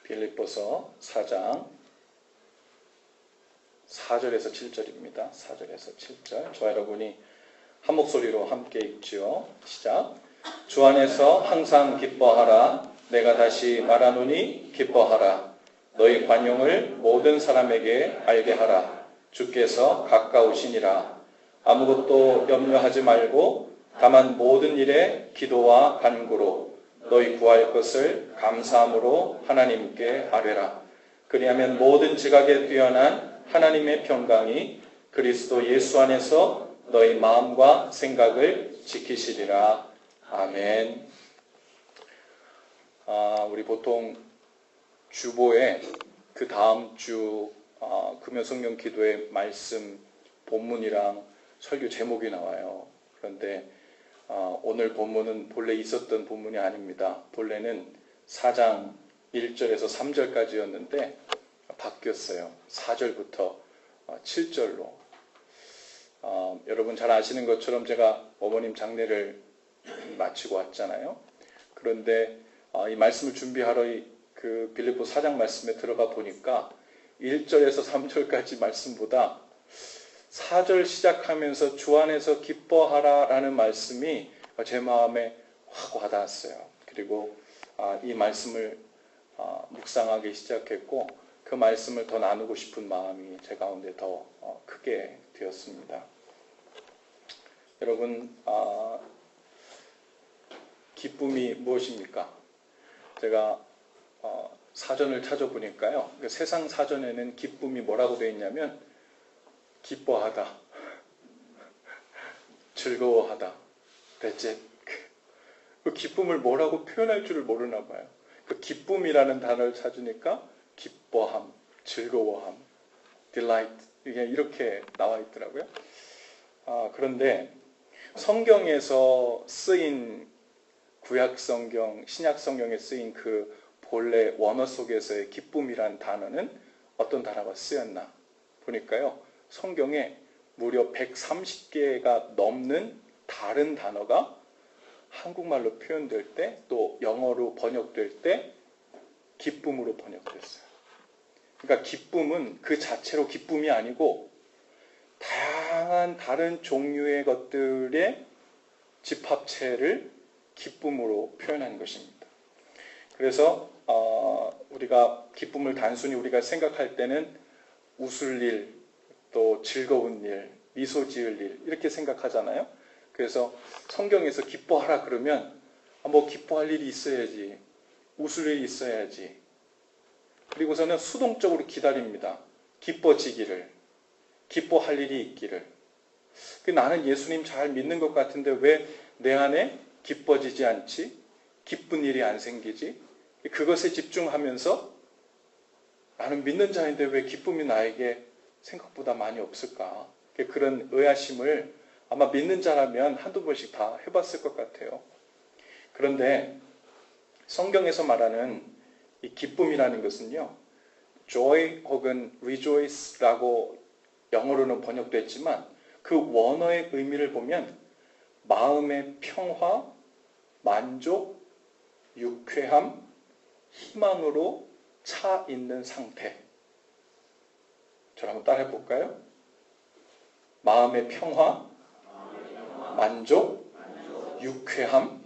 빌립보서 4장 4절에서 7절입니다. 4절에서 7절. 저와 여러분이 한 목소리로 함께 읽지요. 시작. 주 안에서 항상 기뻐하라. 내가 다시 말하노니 기뻐하라. 너희 관용을 모든 사람에게 알게 하라. 주께서 가까우시니라. 아무것도 염려하지 말고 다만 모든 일에 기도와 간구로 너희 구할 것을 감사함으로 하나님께 아뢰라. 그리하면 모든 지각에 뛰어난 하나님의 평강이 그리스도 예수 안에서 너희 마음과 생각을 지키시리라. 아멘. 우리 보통 주보에 그 다음 주 금요성경 기도의 말씀 본문이랑 설교 제목이 나와요. 그런데 오늘 본문은 본래 있었던 본문이 아닙니다. 본래는 4장 1절에서 3절까지였는데 바뀌었어요. 4절부터 7절로. 여러분 잘 아시는 것처럼 제가 어머님 장례를 마치고 왔잖아요. 그런데 이 말씀을 준비하러 그 빌립보 4장 말씀에 들어가 보니까 1절에서 3절까지 말씀보다 4절 시작하면서 주 안에서 기뻐하라 라는 말씀이 제 마음에 확 와닿았어요. 그리고 이 말씀을 묵상하기 시작했고 그 말씀을 더 나누고 싶은 마음이 제 가운데 더 크게 되었습니다. 여러분, 기쁨이 무엇입니까? 제가 사전을 찾아보니까요. 세상 사전에는 기쁨이 뭐라고 되어 있냐면 기뻐하다, 즐거워하다, 대체 그 기쁨을 뭐라고 표현할 줄을 모르나 봐요. 그 기쁨이라는 단어를 찾으니까 기뻐함, 즐거워함, delight 이게 이렇게 나와 있더라고요. 그런데 성경에서 쓰인 구약 성경, 신약 성경에 쓰인 그 본래 원어 속에서의 기쁨이란 단어는 어떤 단어가 쓰였나 보니까요. 성경에 무려 130개가 넘는 다른 단어가 한국말로 표현될 때 또 영어로 번역될 때 기쁨으로 번역됐어요. 그러니까 기쁨은 그 자체로 기쁨이 아니고 다양한 다른 종류의 것들의 집합체를 기쁨으로 표현한 것입니다. 그래서 우리가 기쁨을 단순히 우리가 생각할 때는 웃을 일, 또 즐거운 일, 미소 지을 일 이렇게 생각하잖아요. 그래서 성경에서 기뻐하라 그러면 뭐 기뻐할 일이 있어야지, 웃을 일이 있어야지. 그리고서는 수동적으로 기다립니다. 기뻐지기를, 기뻐할 일이 있기를. 나는 예수님 잘 믿는 것 같은데 왜 내 안에 기뻐지지 않지? 기쁜 일이 안 생기지? 그것에 집중하면서 나는 믿는 자인데 왜 기쁨이 나에게 생각보다 많이 없을까? 그런 의아심을 아마 믿는 자라면 한두 번씩 다 해봤을 것 같아요. 그런데 성경에서 말하는 이 기쁨이라는 것은요, joy 혹은 rejoice라고 영어로는 번역됐지만 그 원어의 의미를 보면 마음의 평화, 만족, 유쾌함, 희망으로 차 있는 상태. 저를 한번 따라해 볼까요? 마음의 평화, 만족, 유쾌함,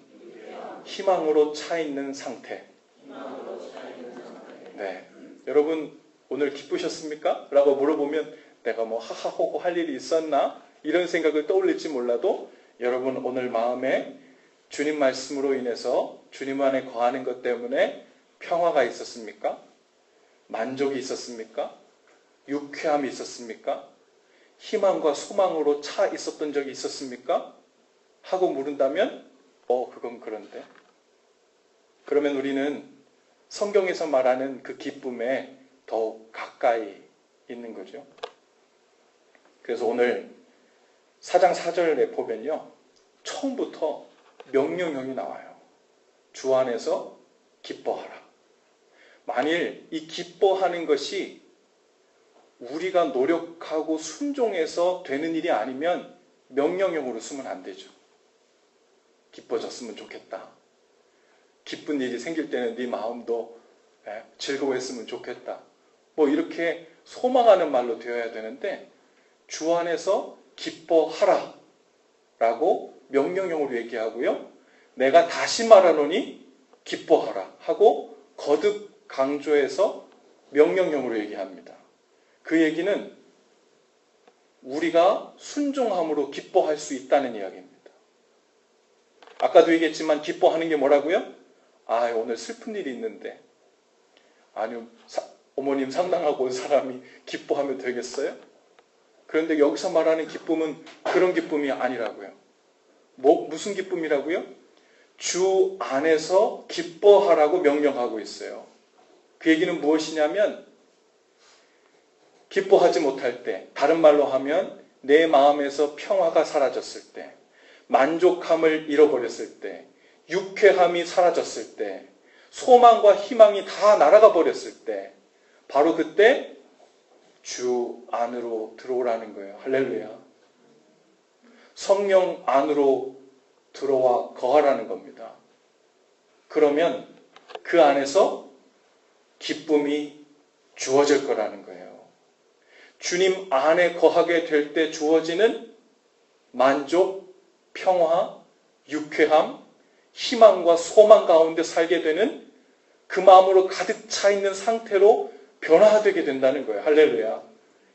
희망으로 차 있는 상태. 네, 여러분 오늘 기쁘셨습니까? 라고 물어보면 내가 뭐 하하호호 할 일이 있었나? 이런 생각을 떠올릴지 몰라도 여러분 오늘 마음에 주님 말씀으로 인해서 주님 안에 거하는 것 때문에 평화가 있었습니까? 만족이 있었습니까? 유쾌함이 있었습니까? 희망과 소망으로 차 있었던 적이 있었습니까? 하고 물은다면 그건 그런데. 그러면 우리는 성경에서 말하는 그 기쁨에 더욱 가까이 있는 거죠. 그래서 오늘 4장 4절에 보면요. 처음부터 명령형이 나와요. 주 안에서 기뻐하라. 만일 이 기뻐하는 것이 우리가 노력하고 순종해서 되는 일이 아니면 명령형으로 쓰면 안 되죠. 기뻐졌으면 좋겠다. 기쁜 일이 생길 때는 네 마음도 즐거워했으면 좋겠다. 뭐 이렇게 소망하는 말로 되어야 되는데 주 안에서 기뻐하라 라고 명령형으로 얘기하고요. 내가 다시 말하노니 기뻐하라 하고 거듭 강조해서 명령형으로 얘기합니다. 그 얘기는 우리가 순종함으로 기뻐할 수 있다는 이야기입니다. 아까도 얘기했지만 기뻐하는 게 뭐라고요? 오늘 슬픈 일이 있는데 아니요 어머님 상담하고 온 사람이 기뻐하면 되겠어요? 그런데 여기서 말하는 기쁨은 그런 기쁨이 아니라고요. 무슨 기쁨이라고요? 주 안에서 기뻐하라고 명령하고 있어요. 그 얘기는 무엇이냐면 기뻐하지 못할 때, 다른 말로 하면 내 마음에서 평화가 사라졌을 때, 만족함을 잃어버렸을 때, 유쾌함이 사라졌을 때, 소망과 희망이 다 날아가 버렸을 때, 바로 그때 주 안으로 들어오라는 거예요. 할렐루야. 성령 안으로 들어와 거하라는 겁니다. 그러면 그 안에서 기쁨이 주어질 거라는 거예요. 주님 안에 거하게 될 때 주어지는 만족, 평화, 유쾌함, 희망과 소망 가운데 살게 되는 그 마음으로 가득 차 있는 상태로 변화되게 된다는 거예요. 할렐루야.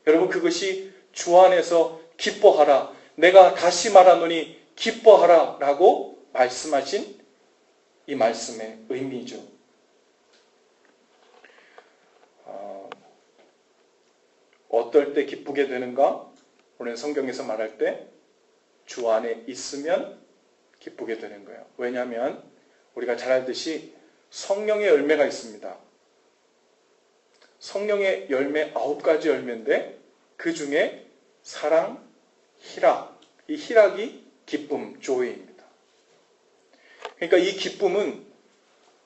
여러분 그것이 주 안에서 기뻐하라. 내가 다시 말하노니 기뻐하라 라고 말씀하신 이 말씀의 의미죠. 어떨 때 기쁘게 되는가? 오늘 성경에서 말할 때 주 안에 있으면 기쁘게 되는 거예요. 왜냐하면 우리가 잘 알듯이 성령의 열매가 있습니다. 성령의 열매 9가지 열매인데 그 중에 사랑, 희락, 이 희락이 기쁨, 조이입니다. 그러니까 이 기쁨은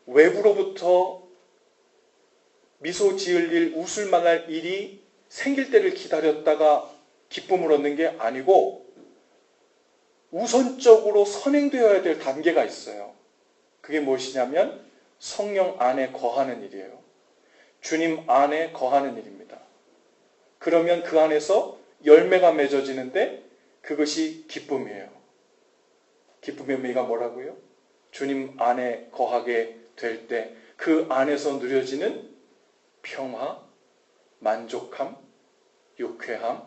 외부로부터 미소 지을 일, 웃을 만할 일이 생길 때를 기다렸다가 기쁨을 얻는 게 아니고 우선적으로 선행되어야 될 단계가 있어요. 그게 무엇이냐면 성령 안에 거하는 일이에요. 주님 안에 거하는 일입니다. 그러면 그 안에서 열매가 맺어지는데 그것이 기쁨이에요. 기쁨의 의미가 뭐라고요? 주님 안에 거하게 될 때 그 안에서 누려지는 평화, 만족함, 유쾌함,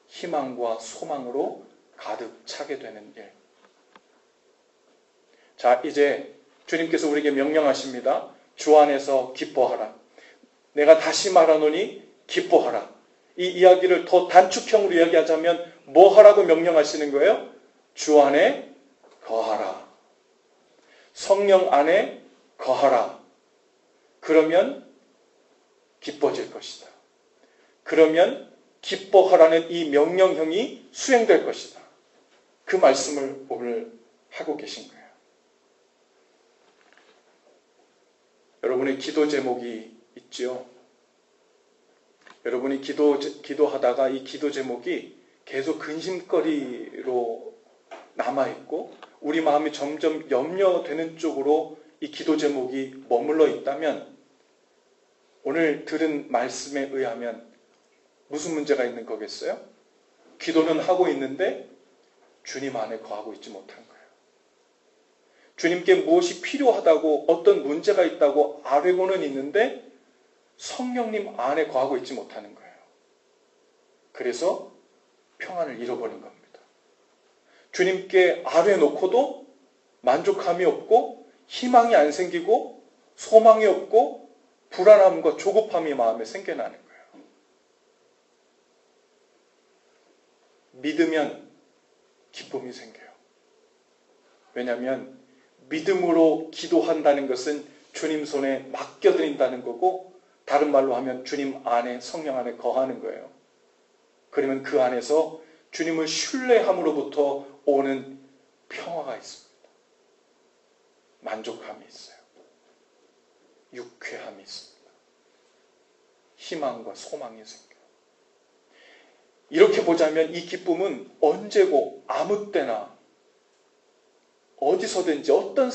희망과 소망으로 가득 차게 되는 일. 자, 이제 주님께서 우리에게 명령하십니다. 주 안에서 기뻐하라. 내가 다시 말하노니 기뻐하라. 이 이야기를 더 단축형으로 이야기하자면 뭐 하라고 명령하시는 거예요? 주 안에 거하라. 성령 안에 거하라. 그러면 기뻐질 것이다. 그러면 기뻐하라는 이 명령형이 수행될 것이다. 그 말씀을 오늘 하고 계신 거예요. 여러분의 기도 제목이 있죠. 여러분이 기도하다가 이 기도 제목이 계속 근심거리로 남아있고 우리 마음이 점점 염려되는 쪽으로 이 기도 제목이 머물러 있다면 오늘 들은 말씀에 의하면 무슨 문제가 있는 거겠어요? 기도는 하고 있는데 주님 안에 거하고 있지 못한 거예요. 주님께 무엇이 필요하다고 어떤 문제가 있다고 알고는 있는데 성령님 안에 거하고 있지 못하는 거예요. 그래서 평안을 잃어버린 겁니다. 주님께 아뢰놓고도 만족함이 없고 희망이 안 생기고 소망이 없고 불안함과 조급함이 마음에 생겨나는 거예요. 믿으면 기쁨이 생겨요. 왜냐하면 믿음으로 기도한다는 것은 주님 손에 맡겨드린다는 거고 다른 말로 하면 주님 안에 성령 안에 거하는 거예요. 그러면 그 안에서 주님을 신뢰함으로부터 오는 평화가 있습니다. 만족함이 있어요. 유쾌함이 있습니다. 희망과 소망이 생겨요. 이렇게 보자면 이 기쁨은 언제고 아무 때나 어디서든지 어떤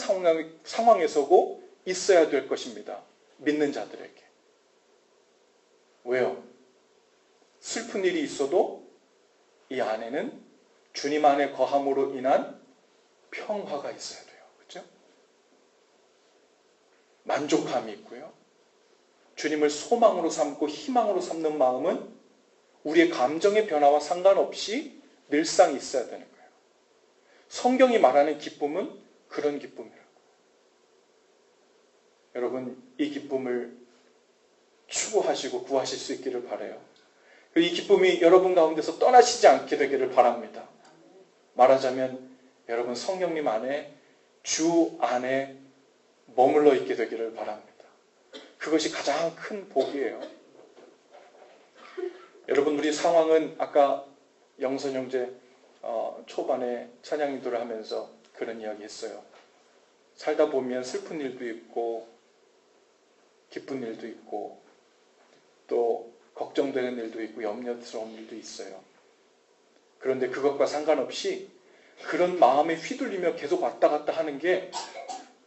상황에서고 있어야 될 것입니다. 믿는 자들에게. 왜요? 슬픈 일이 있어도 이 안에는 주님 안에 거함으로 인한 평화가 있어야 돼요. 그렇죠? 만족함이 있고요. 주님을 소망으로 삼고 희망으로 삼는 마음은 우리의 감정의 변화와 상관없이 늘상 있어야 되는 거예요. 성경이 말하는 기쁨은 그런 기쁨이라고. 여러분, 이 기쁨을 추구하시고 구하실 수 있기를 바라요. 이 기쁨이 여러분 가운데서 떠나시지 않게 되기를 바랍니다. 말하자면 여러분 성령님 안에, 주 안에 머물러 있게 되기를 바랍니다. 그것이 가장 큰 복이에요. 여러분, 우리 상황은 아까 영선 형제 초반에 찬양 인도를 하면서 그런 이야기 했어요. 살다 보면 슬픈 일도 있고 기쁜 일도 있고 또 걱정되는 일도 있고 염려스러운 일도 있어요. 그런데 그것과 상관없이 그런 마음에 휘둘리며 계속 왔다 갔다 하는 게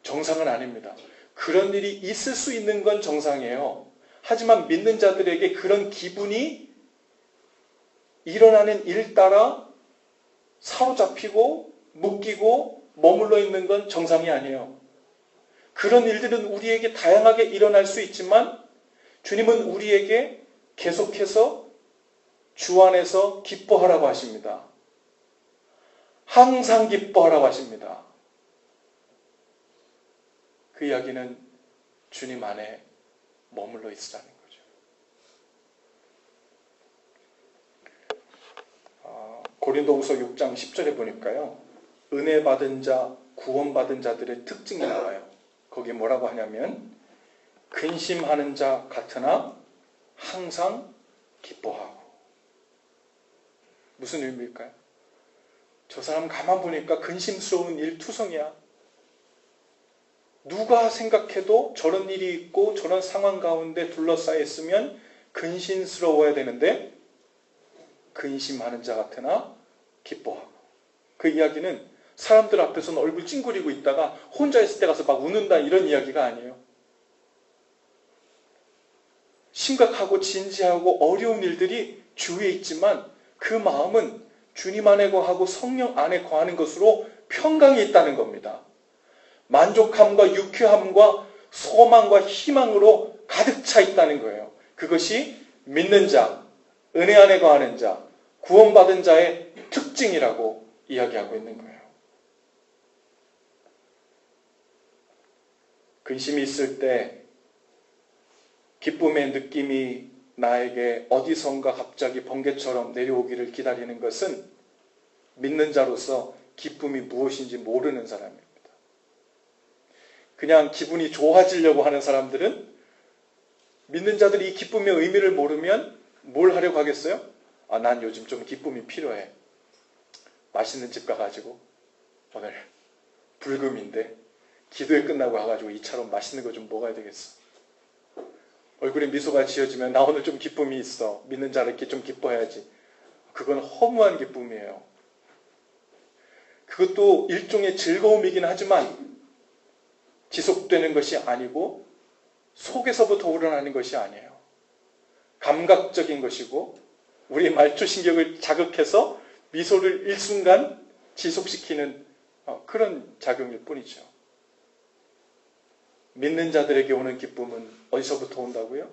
정상은 아닙니다. 그런 일이 있을 수 있는 건 정상이에요. 하지만 믿는 자들에게 그런 기분이 일어나는 일 따라 사로잡히고 묶이고 머물러 있는 건 정상이 아니에요. 그런 일들은 우리에게 다양하게 일어날 수 있지만 주님은 우리에게 계속해서 주 안에서 기뻐하라고 하십니다. 항상 기뻐하라고 하십니다. 그 이야기는 주님 안에 머물러 있으라는 거죠. 고린도후서 6장 10절에 보니까요. 은혜 받은 자, 구원 받은 자들의 특징이 나와요. 거기에 뭐라고 하냐면 근심하는 자 같으나 항상 기뻐하고. 무슨 의미일까요? 저 사람 가만 보니까 근심스러운 일투성이야. 누가 생각해도 저런 일이 있고 저런 상황 가운데 둘러싸여 있으면 근심스러워야 되는데 근심하는 자 같으나 기뻐하고. 그 이야기는 사람들 앞에서는 얼굴 찡그리고 있다가 혼자 있을 때 가서 막 웃는다 이런 이야기가 아니에요. 심각하고 진지하고 어려운 일들이 주위에 있지만 그 마음은 주님 안에 거하고 성령 안에 거하는 것으로 평강이 있다는 겁니다. 만족함과 유쾌함과 소망과 희망으로 가득 차 있다는 거예요. 그것이 믿는 자, 은혜 안에 거하는 자, 구원받은 자의 특징이라고 이야기하고 있는 거예요. 근심이 있을 때 기쁨의 느낌이 나에게 어디선가 갑자기 번개처럼 내려오기를 기다리는 것은 믿는 자로서 기쁨이 무엇인지 모르는 사람입니다. 그냥 기분이 좋아지려고 하는 사람들은, 믿는 자들이 이 기쁨의 의미를 모르면 뭘 하려고 하겠어요? 난 요즘 좀 기쁨이 필요해. 맛있는 집 가가지고 오늘 불금인데 기도회 끝나고 와가지고 2차로 맛있는 거 좀 먹어야 되겠어. 얼굴에 미소가 지어지면 나 오늘 좀 기쁨이 있어. 믿는 자를 이렇게 좀 기뻐해야지. 그건 허무한 기쁨이에요. 그것도 일종의 즐거움이긴 하지만 지속되는 것이 아니고 속에서부터 우러나는 것이 아니에요. 감각적인 것이고 우리의 말초신경을 자극해서 미소를 일순간 지속시키는 그런 작용일 뿐이죠. 믿는 자들에게 오는 기쁨은 어디서부터 온다고요?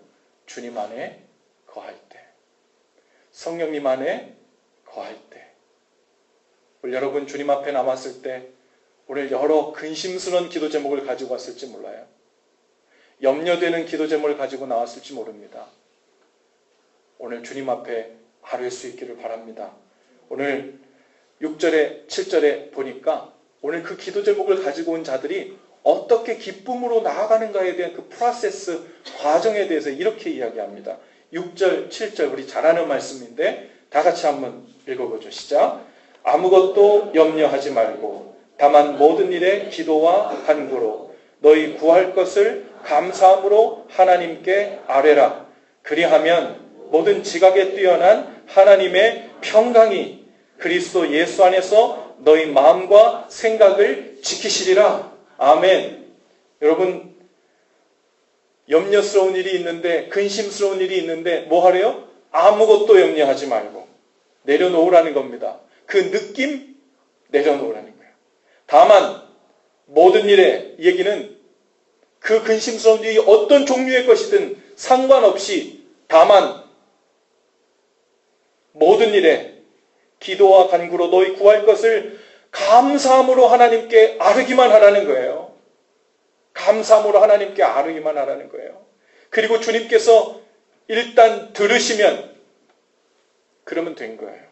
주님 안에 거할 때, 성령님 안에 거할 때. 오늘 여러분 주님 앞에 남았을 때 오늘 여러 근심스러운 기도 제목을 가지고 왔을지 몰라요. 염려되는 기도 제목을 가지고 나왔을지 모릅니다. 오늘 주님 앞에 아뢰 수 있기를 바랍니다. 오늘 6절에 7절에 보니까 오늘 그 기도 제목을 가지고 온 자들이 어떻게 기쁨으로 나아가는가에 대한 그 프로세스, 과정에 대해서 이렇게 이야기합니다. 6절, 7절 우리 잘 아는 말씀인데 다 같이 한번 읽어보죠. 시작. 아무것도 염려하지 말고 다만 모든 일에 기도와 간구로 너희 구할 것을 감사함으로 하나님께 아뢰라. 그리하면 모든 지각에 뛰어난 하나님의 평강이 그리스도 예수 안에서 너희 마음과 생각을 지키시리라. 아멘. 여러분, 염려스러운 일이 있는데, 근심스러운 일이 있는데 뭐 하래요? 아무것도 염려하지 말고 내려놓으라는 겁니다. 그 느낌 내려놓으라는 거예요. 다만 모든 일의 얘기는 그 근심스러운 일이 어떤 종류의 것이든 상관없이 다만 모든 일에 기도와 간구로 너희 구할 것을 감사함으로 하나님께 아뢰기만 하라는 거예요. 감사함으로 하나님께 아뢰기만 하라는 거예요. 그리고 주님께서 일단 들으시면 그러면 된 거예요.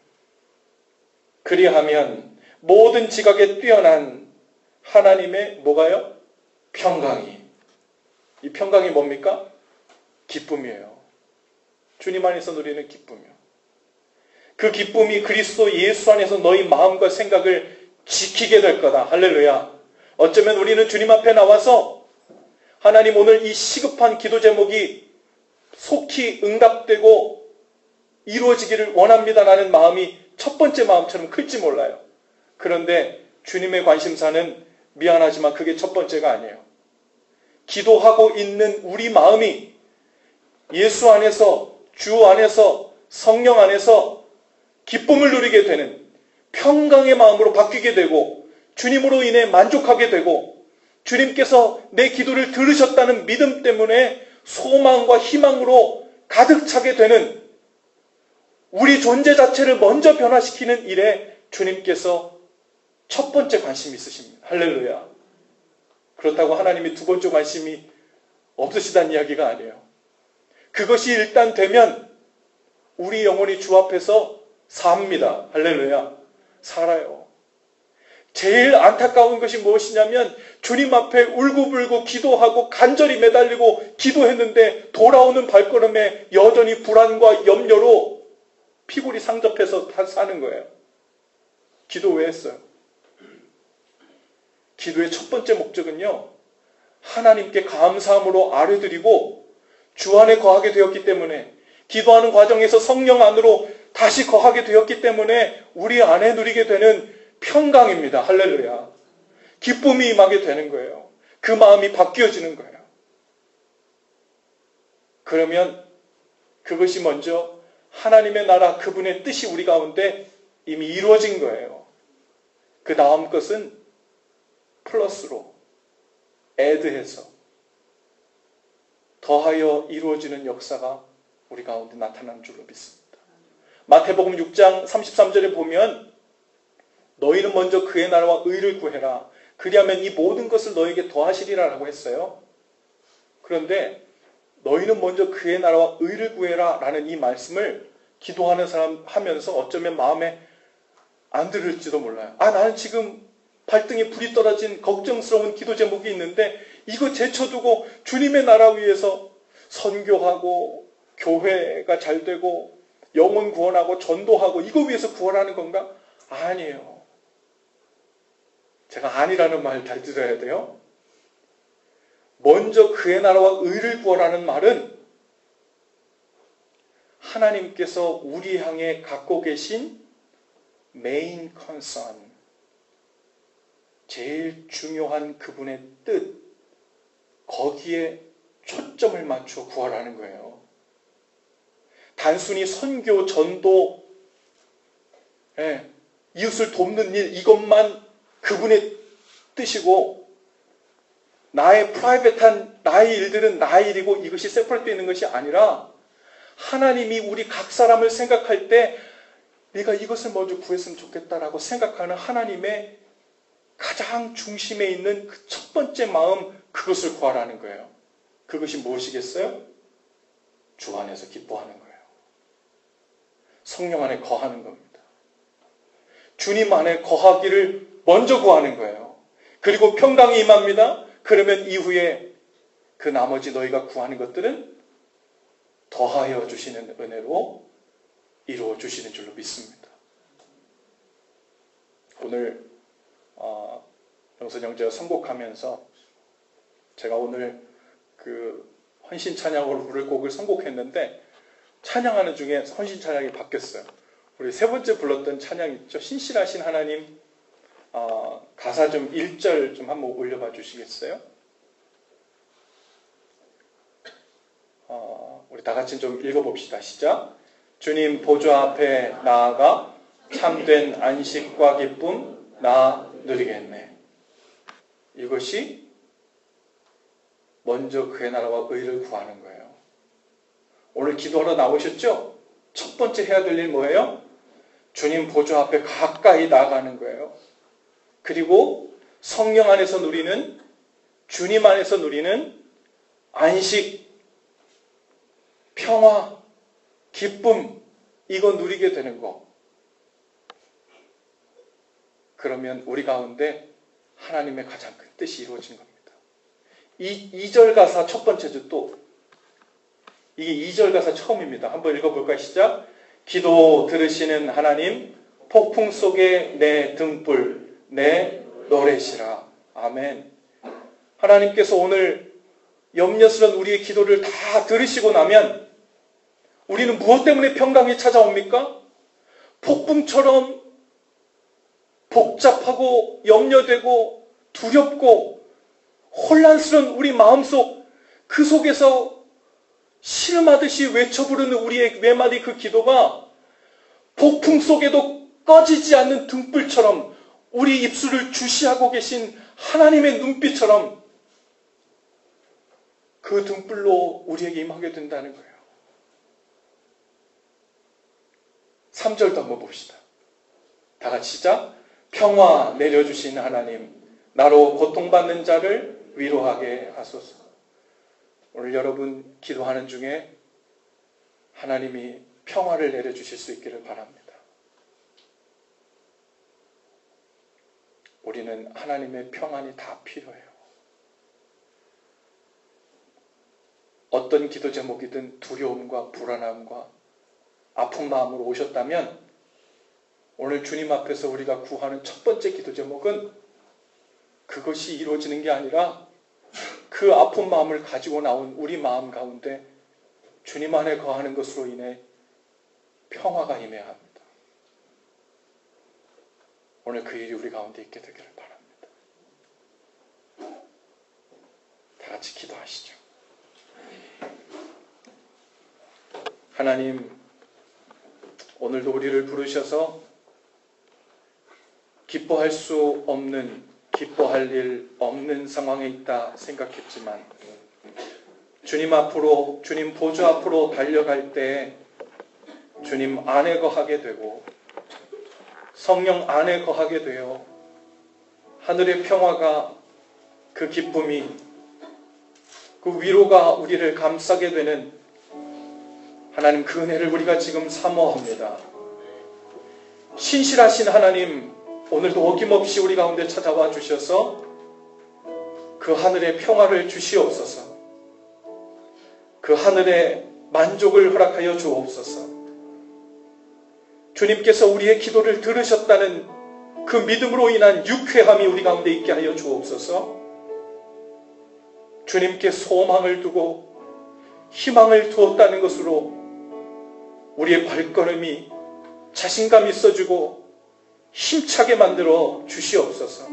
그리하면 모든 지각에 뛰어난 하나님의 뭐가요? 평강이. 이 평강이 뭡니까? 기쁨이에요. 주님 안에서 누리는 기쁨이요. 그 기쁨이 그리스도 예수 안에서 너희 마음과 생각을 지키게 될 거다. 할렐루야. 어쩌면 우리는 주님 앞에 나와서 하나님 오늘 이 시급한 기도 제목이 속히 응답되고 이루어지기를 원합니다라는 마음이 첫 번째 마음처럼 클지 몰라요. 그런데 주님의 관심사는 미안하지만 그게 첫 번째가 아니에요. 기도하고 있는 우리 마음이 예수 안에서, 주 안에서, 성령 안에서 기쁨을 누리게 되는 평강의 마음으로 바뀌게 되고 주님으로 인해 만족하게 되고 주님께서 내 기도를 들으셨다는 믿음 때문에 소망과 희망으로 가득 차게 되는 우리 존재 자체를 먼저 변화시키는 일에 주님께서 첫 번째 관심이 있으십니다. 할렐루야. 그렇다고 하나님이 두 번째 관심이 없으시다는 이야기가 아니에요. 그것이 일단 되면 우리 영혼이 주 앞에서 삽니다. 할렐루야. 살아요. 제일 안타까운 것이 무엇이냐면 주님 앞에 울고불고 기도하고 간절히 매달리고 기도했는데 돌아오는 발걸음에 여전히 불안과 염려로 피골이 상접해서 사는 거예요. 기도 왜 했어요? 기도의 첫 번째 목적은요, 하나님께 감사함으로 아뢰드리고 주 안에 거하게 되었기 때문에, 기도하는 과정에서 성령 안으로 다시 거하게 되었기 때문에 우리 안에 누리게 되는 평강입니다. 할렐루야. 기쁨이 임하게 되는 거예요. 그 마음이 바뀌어지는 거예요. 그러면 그것이 먼저 하나님의 나라, 그분의 뜻이 우리 가운데 이미 이루어진 거예요. 그 다음 것은 플러스로 애드해서 더하여 이루어지는 역사가 우리 가운데 나타난 줄로 믿습니다. 마태복음 6장 33절에 보면 너희는 먼저 그의 나라와 의를 구해라. 그리하면 이 모든 것을 너에게 더하시리라 라고 했어요. 그런데 너희는 먼저 그의 나라와 의를 구해라 라는 이 말씀을 기도하는 사람 하면서 어쩌면 마음에 안 들을지도 몰라요. 나는 지금 발등에 불이 떨어진 걱정스러운 기도 제목이 있는데 이거 제쳐두고 주님의 나라 위해서 선교하고 교회가 잘 되고 영혼 구원하고 전도하고 이거 위해서 구원하는 건가? 아니에요. 제가 아니라는 말 잘 들어야 돼요. 먼저 그의 나라와 의를 구하라는 말은 하나님께서 우리 향해 갖고 계신 메인 컨선, 제일 중요한 그분의 뜻, 거기에 초점을 맞춰 구하라는 거예요. 단순히 선교, 전도, 이웃을 돕는 일, 이것만 그분의 뜻이고 나의 프라이빗한 나의 일들은 나의 일이고 이것이 세퍼레이트 있는 것이 아니라 하나님이 우리 각 사람을 생각할 때 네가 이것을 먼저 구했으면 좋겠다라고 생각하는 하나님의 가장 중심에 있는 그 첫 번째 마음, 그것을 구하라는 거예요. 그것이 무엇이겠어요? 주 안에서 기뻐하는 거예요. 성령 안에 거하는 겁니다. 주님 안에 거하기를 먼저 구하는 거예요. 그리고 평강이 임합니다. 그러면 이후에 그 나머지 너희가 구하는 것들은 더하여 주시는 은혜로 이루어 주시는 줄로 믿습니다. 오늘 영선 형제가 선곡하면서 제가 오늘 그 헌신 찬양으로 부를 곡을 선곡했는데 찬양하는 중에 헌신 찬양이 바뀌었어요. 우리 세 번째 불렀던 찬양 있죠? 신실하신 하나님, 가사 좀 1절 좀 한번 올려봐 주시겠어요? 우리 다 같이 좀 읽어봅시다. 시작. 주님 보좌 앞에 나아가 참된 안식과 기쁨 나 누리겠네. 이것이 먼저 그의 나라와 의를 구하는 거예요. 오늘 기도하러 나오셨죠? 첫 번째 해야 될 일 뭐예요? 주님 보좌 앞에 가까이 나가는 거예요. 그리고 성령 안에서 누리는, 주님 안에서 누리는 안식, 평화, 기쁨, 이거 누리게 되는 거. 그러면 우리 가운데 하나님의 가장 큰 뜻이 이루어진 겁니다. 이 2절 가사 첫 번째죠. 또 이게 2절 가사 처음입니다. 한번 읽어볼까요? 시작. 기도 들으시는 하나님, 폭풍 속에 내 등불, 내 노래시라. 아멘. 하나님께서 오늘 염려스러운 우리의 기도를 다 들으시고 나면 우리는 무엇 때문에 평강이 찾아옵니까? 폭풍처럼 복잡하고 염려되고 두렵고 혼란스러운 우리 마음속, 그 속에서 신음하듯이 외쳐 부르는 우리의 외마디 그 기도가 폭풍 속에도 꺼지지 않는 등불처럼 우리 입술을 주시하고 계신 하나님의 눈빛처럼 그 등불로 우리에게 임하게 된다는 거예요. 3절도 한번 봅시다. 다 같이 시작. 평화 내려주신 하나님, 나로 고통받는 자를 위로하게 하소서. 오늘 여러분 기도하는 중에 하나님이 평화를 내려주실 수 있기를 바랍니다. 우리는 하나님의 평안이 다 필요해요. 어떤 기도 제목이든 두려움과 불안함과 아픈 마음으로 오셨다면 오늘 주님 앞에서 우리가 구하는 첫 번째 기도 제목은 그것이 이루어지는 게 아니라 그 아픈 마음을 가지고 나온 우리 마음 가운데 주님 안에 거하는 것으로 인해 평화가 임해야 합니다. 오늘 그 일이 우리 가운데 있게 되기를 바랍니다. 다 같이 기도하시죠. 하나님, 오늘도 우리를 부르셔서 기뻐할 수 없는, 기뻐할 일 없는 상황에 있다 생각했지만 주님 앞으로, 주님 보좌 앞으로 달려갈 때 주님 안에 거하게 되고 성령 안에 거하게 되어 하늘의 평화가, 그 기쁨이, 그 위로가 우리를 감싸게 되는 하나님, 그 은혜를 우리가 지금 사모합니다. 신실하신 하나님, 오늘도 어김없이 우리 가운데 찾아와 주셔서 그 하늘의 평화를 주시옵소서. 그 하늘의 만족을 허락하여 주옵소서. 주님께서 우리의 기도를 들으셨다는 그 믿음으로 인한 유쾌함이 우리 가운데 있게 하여 주옵소서. 주님께 소망을 두고 희망을 두었다는 것으로 우리의 발걸음이 자신감 있어지고 힘차게 만들어 주시옵소서.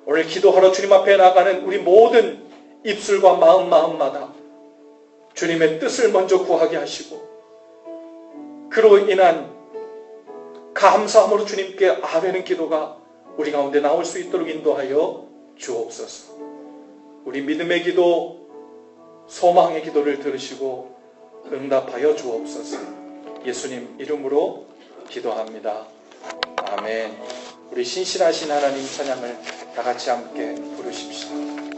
오늘 기도하러 주님 앞에 나가는 우리 모든 입술과 마음마다 주님의 뜻을 먼저 구하게 하시고 그로 인한 감사함으로 주님께 아뢰는 기도가 우리 가운데 나올 수 있도록 인도하여 주옵소서. 우리 믿음의 기도, 소망의 기도를 들으시고 응답하여 주옵소서. 예수님 이름으로 기도합니다. 아멘. 우리 신실하신 하나님 찬양을 다 같이 함께 부르십시다.